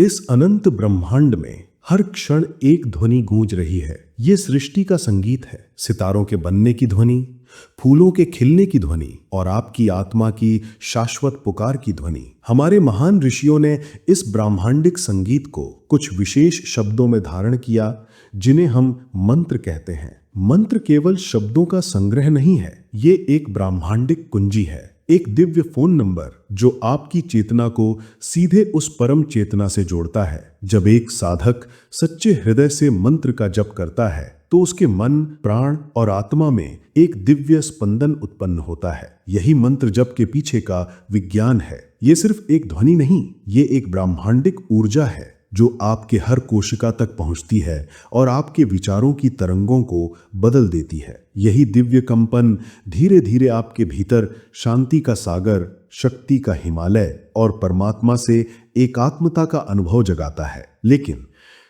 इस अनंत ब्रह्मांड में हर क्षण एक ध्वनि गूंज रही है। ये सृष्टि का संगीत है, सितारों के बनने की ध्वनि, फूलों के खिलने की ध्वनि और आपकी आत्मा की शाश्वत पुकार की ध्वनि। हमारे महान ऋषियों ने इस ब्रह्मांडिक संगीत को कुछ विशेष शब्दों में धारण किया, जिन्हें हम मंत्र कहते हैं। मंत्र केवल शब्दों का संग्रह नहीं है, ये एक ब्रह्मांडिक कुंजी है, एक दिव्य फोन नंबर जो आपकी चेतना को सीधे उस परम चेतना से जोड़ता है। जब एक साधक सच्चे हृदय से मंत्र का जप करता है तो उसके मन, प्राण और आत्मा में एक दिव्य स्पंदन उत्पन्न होता है। यही मंत्र जप के पीछे का विज्ञान है। ये सिर्फ एक ध्वनि नहीं, ये एक ब्रह्मांडिक ऊर्जा है जो आपके हर कोशिका तक पहुंचती है और आपके विचारों की तरंगों को बदल देती है। यही दिव्य कंपन धीरे धीरे आपके भीतर शांति का सागर, शक्ति का हिमालय और परमात्मा से एकात्मता का अनुभव जगाता है। लेकिन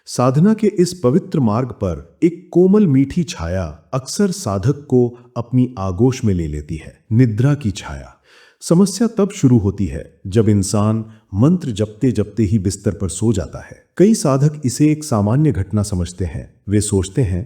साधना के इस पवित्र मार्ग पर एक कोमल मीठी छाया अक्सर साधक को अपनी आगोश में ले लेती है, निद्रा की छाया। समस्या तब शुरू होती है जब इंसान मंत्र जपते जपते ही बिस्तर पर सो जाता है। कई साधक इसे एक सामान्य घटना समझते हैं। वे सोचते हैं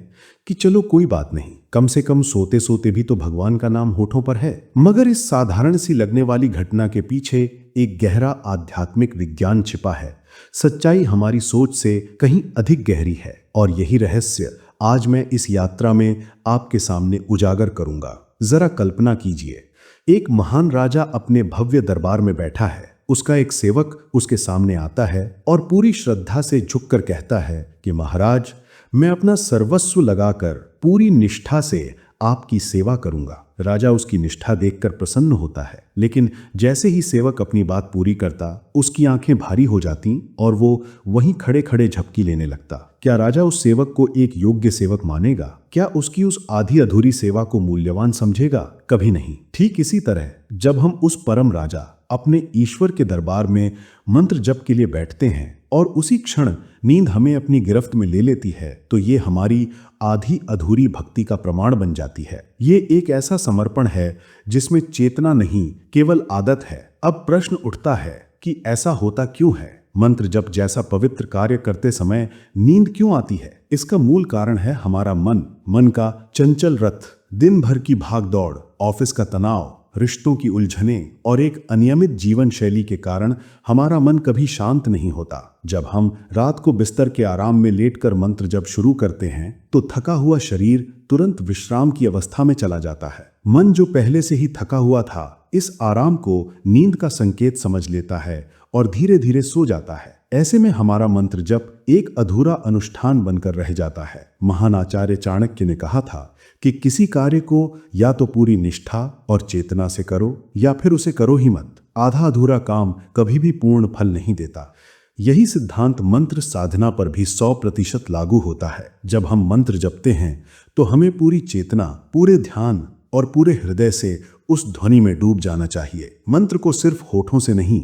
कि चलो कोई बात नहीं, कम से कम सोते सोते भी तो भगवान का नाम होठों पर है। मगर इस साधारण सी लगने वाली घटना के पीछे एक गहरा आध्यात्मिक विज्ञान छिपा है। सच्चाई हमारी सोच से कहीं अधिक गहरी है और यही रहस्य आज मैं इस यात्रा में आपके सामने उजागर करूंगा। जरा कल्पना कीजिए, एक महान राजा अपने भव्य दरबार में बैठा है। उसका एक सेवक उसके सामने आता है और पूरी श्रद्धा से झुककर कहता है कि महाराज, मैं अपना सर्वस्व लगाकर पूरी निष्ठा से आपकी सेवा करूंगा। राजा उसकी निष्ठा देखकर प्रसन्न होता है, लेकिन जैसे ही सेवक अपनी बात पूरी करता, उसकी आंखें भारी हो जाती और वो वहीं खड़े खड़े झपकी लेने लगता। क्या राजा उस सेवक को एक योग्य सेवक मानेगा? क्या उसकी उस आधी अधूरी सेवा को मूल्यवान समझेगा? कभी नहीं। ठीक इसी तरह जब हम उस परम राजा अपने ईश्वर के दरबार में मंत्र जप के लिए बैठते हैं और उसी क्षण नींद हमें अपनी गिरफ्त में ले लेती है, तो ये हमारी आधी अधूरी भक्ति का प्रमाण बन जाती है। ये एक ऐसा समर्पण है जिसमें चेतना नहीं, केवल आदत है। अब प्रश्न उठता है कि ऐसा होता क्यों है? मंत्र जप जैसा पवित्र कार्य करते समय नींद क्यों आती है? इसका मूल कारण है हमारा मन का चंचल रथ। दिन भर की भाग दौड़, ऑफिस का तनाव, रिश्तों की उलझनें और एक अनियमित जीवन शैली के कारण हमारा मन कभी शांत नहीं होता। जब हम रात को बिस्तर के आराम में लेटकर मंत्र जप शुरू करते हैं तो थका हुआ शरीर तुरंत विश्राम की अवस्था में चला जाता है। मन जो पहले से ही थका हुआ था, इस आराम को नींद का संकेत समझ लेता है और धीरे धीरे सो जाता है। ऐसे में हमारा मंत्र जप एक अधूरा अनुष्ठान बनकर रह जाता है। महान आचार्य चाणक्य ने कहा था कि किसी कार्य को या तो पूरी निष्ठा और चेतना से करो या फिर उसे करो ही मत। आधा अधूरा काम कभी भी पूर्ण फल नहीं देता। यही सिद्धांत मंत्र साधना पर भी 100% लागू होता है। जब हम मंत्र जपते हैं तो हमें पूरी चेतना, पूरे ध्यान और पूरे हृदय से उस ध्वनि में डूब जाना चाहिए। मंत्र को सिर्फ होठों से नहीं,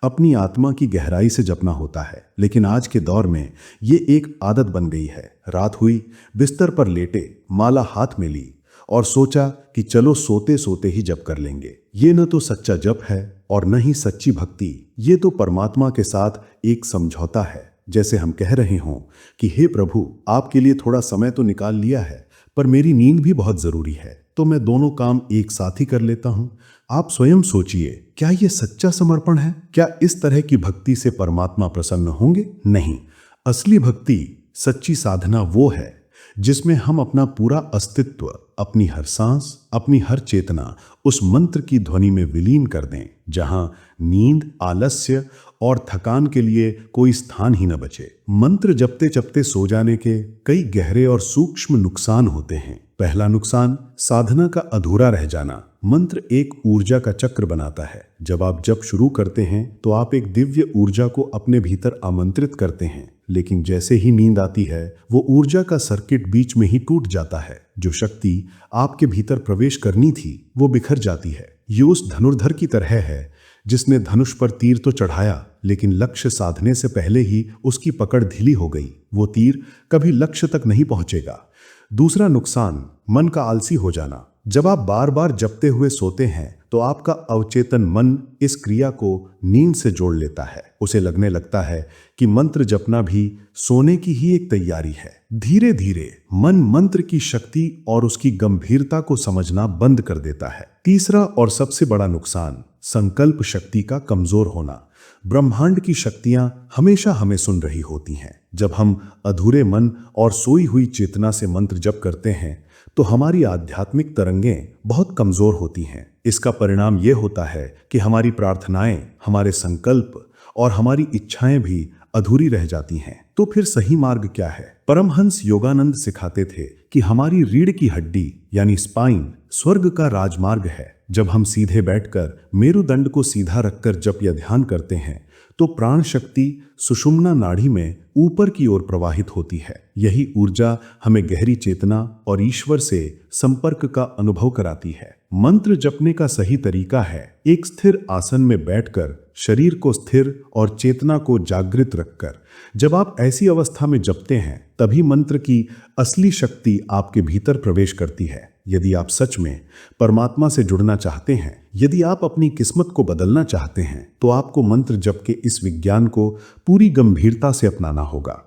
अपनी आत्मा की गहराई से जपना होता है। लेकिन आज के दौर में ये एक आदत बन गई है। रात हुई, बिस्तर पर लेटे, माला हाथ में ली और सोचा कि चलो सोते सोते ही जप कर लेंगे। ये न तो सच्चा जप है और न ही सच्ची भक्ति। ये तो परमात्मा के साथ एक समझौता है। जैसे हम कह रहे हों कि हे प्रभु, आपके लिए थोड़ा समय तो निकाल लिया है, पर मेरी नींद भी बहुत जरूरी है, तो मैं दोनों काम एक साथ ही कर लेता हूं। आप स्वयं सोचिए, क्या यह सच्चा समर्पण है? क्या इस तरह की भक्ति से परमात्मा प्रसन्न होंगे? नहीं। असली भक्ति, सच्ची साधना वो है जिसमें हम अपना पूरा अस्तित्व, अपनी हर सांस, अपनी हर चेतना उस मंत्र की ध्वनि में विलीन कर दें, जहां नींद, आलस्य और थकान के लिए कोई स्थान ही न बचे। मंत्र जपते जपते सो जाने के कई गहरे और सूक्ष्म नुकसान होते हैं। पहला नुकसान, साधना का अधूरा रह जाना। मंत्र एक ऊर्जा का चक्र बनाता है। जब आप जप शुरू करते हैं तो आप एक दिव्य ऊर्जा को अपने भीतर आमंत्रित करते हैं, लेकिन जैसे ही नींद आती है वो ऊर्जा का सर्किट बीच में ही टूट जाता है। जो शक्ति आपके भीतर प्रवेश करनी थी वो बिखर जाती है। ये उस धनुर्धर की तरह है जिसने धनुष पर तीर तो चढ़ाया, लेकिन लक्ष्य साधने से पहले ही उसकी पकड़ ढीली हो गई। वो तीर कभी लक्ष्य तक नहीं पहुंचेगा। दूसरा नुकसान, मन का आलसी हो जाना। जब आप बार बार जपते हुए सोते हैं तो आपका अवचेतन मन इस क्रिया को नींद से जोड़ लेता है। उसे लगने लगता है कि मंत्र जपना भी सोने की ही एक तैयारी है। धीरे धीरे मन मंत्र की शक्ति और उसकी गंभीरता को समझना बंद कर देता है। तीसरा और सबसे बड़ा नुकसान संकल्प शक्ति का कमजोर होना। ब्रह्मांड की शक्तियां हमेशा हमें सुन रही होती हैं। जब हम अधूरे मन और सोई हुई चेतना से मंत्र जप करते हैं तो हमारी आध्यात्मिक तरंगें बहुत कमजोर होती हैं। इसका परिणाम यह होता है कि हमारी प्रार्थनाएं, हमारे संकल्प और हमारी इच्छाएं भी अधूरी रह जाती हैं। तो फिर सही मार्ग क्या है? परमहंस योगानंद सिखाते थे कि हमारी रीढ़ की हड्डी यानी स्पाइन स्वर्ग का राजमार्ग है। जब हम सीधे बैठकर मेरुदंड को सीधा रखकर जप या ध्यान करते हैं तो प्राण शक्ति सुषुम्ना नाड़ी में ऊपर की ओर प्रवाहित होती है। यही ऊर्जा हमें गहरी चेतना और ईश्वर से संपर्क का अनुभव कराती है। मंत्र जपने का सही तरीका है एक स्थिर आसन में बैठकर शरीर को स्थिर और चेतना को जागृत रखकर। जब आप ऐसी अवस्था में जपते हैं तभी मंत्र की असली शक्ति आपके भीतर प्रवेश करती है। यदि आप सच में परमात्मा से जुड़ना चाहते हैं, यदि आप अपनी किस्मत को बदलना चाहते हैं, तो आपको मंत्र जप के इस विज्ञान को पूरी गंभीरता से अपनाना होगा।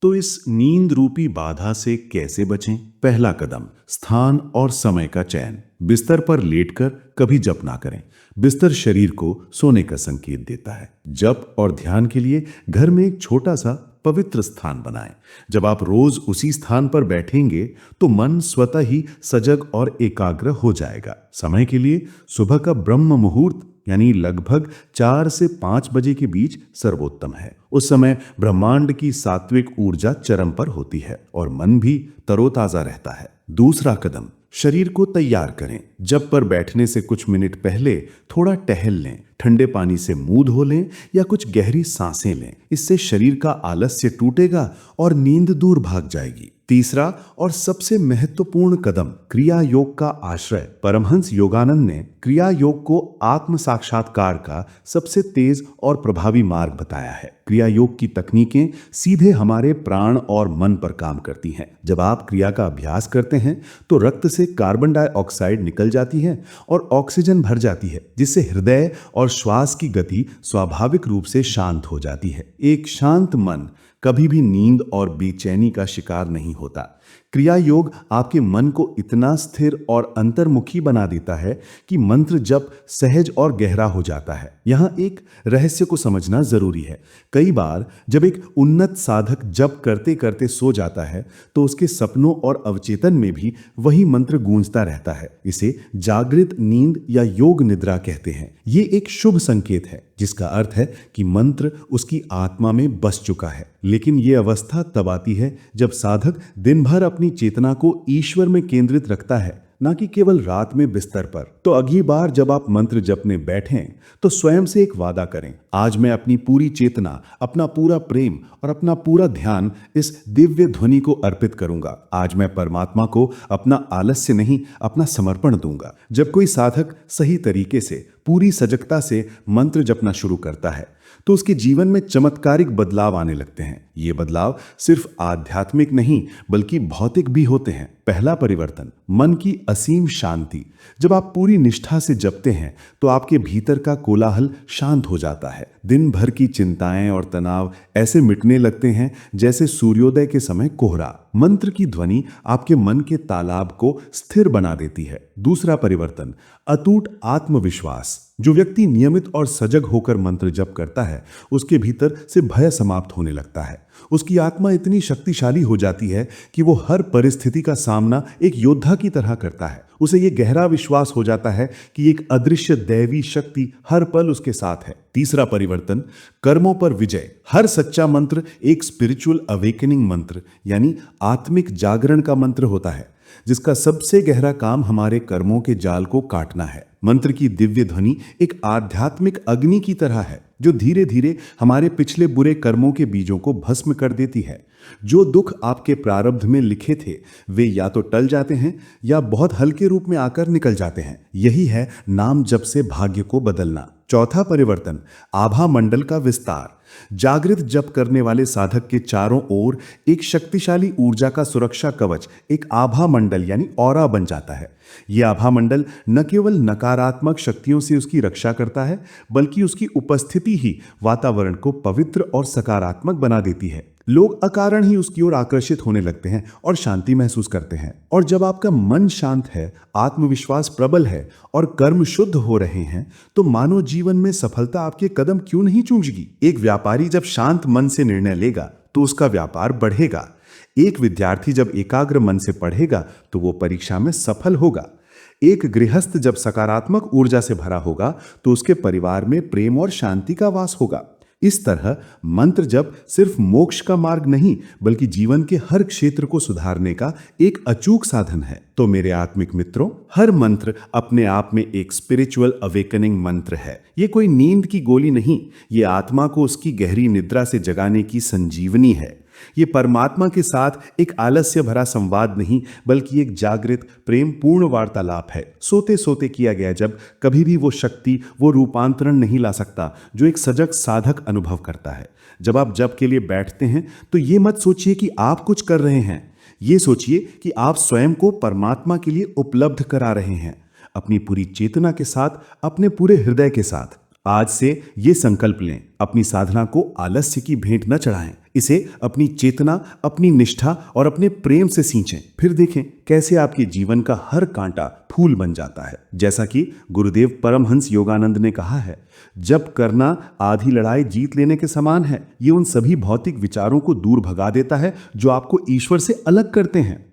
तो इस नींद रूपी बाधा से कैसे बचें? पहला कदम, स्थान और समय का चयन। बिस्तर पर लेटकर कभी जप ना करें। बिस्तर शरीर को सोने का संकेत देता है। जप और ध्यान के लिए घर में एक छोटा सा पवित्र स्थान बनाएं। जब आप रोज उसी स्थान पर बैठेंगे तो मन स्वतः ही सजग और एकाग्र हो जाएगा। समय के लिए सुबह का ब्रह्म मुहूर्त यानी लगभग 4 से 5 बजे के बीच सर्वोत्तम है। उस समय ब्रह्मांड की सात्विक ऊर्जा चरम पर होती है और मन भी तरोताजा रहता है। दूसरा कदम, शरीर को तैयार करें। जब पर बैठने से कुछ मिनट पहले थोड़ा टहल लें, ठंडे पानी से मुंह धो लें या कुछ गहरी सांसें लें। इससे शरीर का आलस्य टूटेगा और नींद दूर भाग जाएगी। तीसरा और सबसे महत्वपूर्ण कदम, क्रिया योग का आश्रय। परमहंस योगानंद ने क्रिया योग को आत्म साक्षात्कार का सबसे तेज और प्रभावी मार्ग बताया है। क्रिया योग की तकनीकें सीधे हमारे प्राण और मन पर काम करती हैं। जब आप क्रिया का अभ्यास करते हैं तो रक्त से कार्बन डाइऑक्साइड निकल जाती है और ऑक्सीजन भर जाती है, जिससे हृदय और श्वास की गति स्वाभाविक रूप से शांत हो जाती है। एक शांत मन कभी भी नींद और बेचैनी का शिकार नहीं होता। क्रिया योग आपके मन को इतना स्थिर और अंतर्मुखी बना देता है कि मंत्र जप सहज और गहरा हो जाता है। यहाँ एक रहस्य को समझना जरूरी है। कई बार जब एक उन्नत साधक जप करते करते सो जाता है तो उसके सपनों और अवचेतन में भी वही मंत्र गूंजता रहता है। इसे जागृत नींद या योग निद्रा कहते हैं। ये एक शुभ संकेत है, जिसका अर्थ है कि मंत्र उसकी आत्मा में बस चुका है। लेकिन ये अवस्था तब आती है जब साधक दिन भर अपनी चेतना को ईश्वर में केंद्रित रखता है, ना कि केवल रात में बिस्तर पर। तो अगली बार जब आप मंत्र जपने बैठें तो स्वयं से एक वादा करें, आज मैं अपनी पूरी चेतना, अपना पूरा प्रेम और अपना पूरा ध्यान इस दिव्य ध्वनि को अर्पित करूंगा। आज मैं परमात्मा को अपना आलस्य नहीं, अपना समर्पण दूंगा। जब कोई साधक सही तरीके से पूरी सजगता से मंत्र जपना शुरू करता है तो उसके जीवन में चमत्कारिक बदलाव आने लगते हैं। ये बदलाव सिर्फ आध्यात्मिक नहीं बल्कि भौतिक भी होते हैं। पहला परिवर्तन, मन की असीम शांति। जब आप पूरी निष्ठा से जपते हैं तो आपके भीतर का कोलाहल शांत हो जाता है। दिन भर की चिंताएं और तनाव ऐसे मिटने लगते हैं जैसे सूर्योदय के समय कोहरा। मंत्र की ध्वनि आपके मन के तालाब को स्थिर बना देती है। दूसरा परिवर्तन, अटूट आत्मविश्वास। जो व्यक्ति नियमित और सजग होकर मंत्र जप करता है उसके भीतर से भय समाप्त होने लगता है। उसकी आत्मा इतनी शक्तिशाली हो जाती है कि वो हर परिस्थिति का सामना एक योद्धा की तरह करता है। उसे ये गहरा विश्वास हो जाता है कि एक अदृश्य दैवी शक्ति हर पल उसके साथ है। तीसरा परिवर्तन, कर्मों पर विजय। हर सच्चा मंत्र एक स्पिरिचुअल अवेकनिंग मंत्र यानी आत्मिक जागरण का मंत्र होता है, जिसका सबसे गहरा काम हमारे कर्मों के जाल को काटना है। मंत्र की दिव्य ध्वनि एक आध्यात्मिक अग्नि की तरह है जो धीरे धीरे हमारे पिछले बुरे कर्मों के बीजों को भस्म कर देती है। जो दुख आपके प्रारब्ध में लिखे थे वे या तो टल जाते हैं या बहुत हल्के रूप में आकर निकल जाते हैं। यही है नाम जप से भाग्य को बदलना। चौथा परिवर्तन, आभा मंडल का विस्तार। जागृत जप करने वाले साधक के चारों ओर एक शक्तिशाली ऊर्जा का सुरक्षा कवच, एक आभा मंडल यानी ऑरा बन जाता है। यह आभा मंडल न केवल नकारात्मक शक्तियों से उसकी रक्षा करता है, बल्कि उसकी उपस्थिति ही वातावरण को पवित्र और सकारात्मक बना देती है। लोग अकारण ही उसकी ओर आकर्षित होने लगते हैं और शांति महसूस करते हैं। और जब आपका मन शांत है, आत्मविश्वास प्रबल है और कर्म शुद्ध हो रहे हैं, तो मानव जीवन में सफलता आपके कदम क्यों नहीं चूमेगी। एक व्यापारी जब शांत मन से निर्णय लेगा तो उसका व्यापार बढ़ेगा। एक विद्यार्थी जब एकाग्र मन से पढ़ेगा तो वो परीक्षा में सफल होगा। एक गृहस्थ जब सकारात्मक ऊर्जा से भरा होगा तो उसके परिवार में प्रेम और शांति का वास होगा। इस तरह मंत्र जब सिर्फ मोक्ष का मार्ग नहीं, बल्कि जीवन के हर क्षेत्र को सुधारने का एक अचूक साधन है। तो मेरे आत्मिक मित्रों, हर मंत्र अपने आप में एक स्पिरिचुअल अवेकनिंग मंत्र है। ये कोई नींद की गोली नहीं, ये आत्मा को उसकी गहरी निद्रा से जगाने की संजीवनी है। ये परमात्मा के साथ एक आलस्य भरा संवाद नहीं, बल्कि एक जागृत प्रेम पूर्ण वार्तालाप है। सोते सोते किया गया जब कभी भी वो शक्ति, वो रूपांतरण नहीं ला सकता जो एक सजग साधक अनुभव करता है। जब आप जप के लिए बैठते हैं तो ये मत सोचिए कि आप कुछ कर रहे हैं, ये सोचिए कि आप स्वयं को परमात्मा के लिए उपलब्ध करा रहे हैं, अपनी पूरी चेतना के साथ, अपने पूरे हृदय के साथ। आज से ये संकल्प लें, अपनी साधना को आलस्य की भेंट न चढ़ाएं, इसे अपनी चेतना, अपनी निष्ठा और अपने प्रेम से सींचें। फिर देखें कैसे आपके जीवन का हर कांटा फूल बन जाता है। जैसा कि गुरुदेव परमहंस योगानंद ने कहा है, जब करना आधी लड़ाई जीत लेने के समान है। ये उन सभी भौतिक विचारों को दूर भगा देता है जो आपको ईश्वर से अलग करते हैं।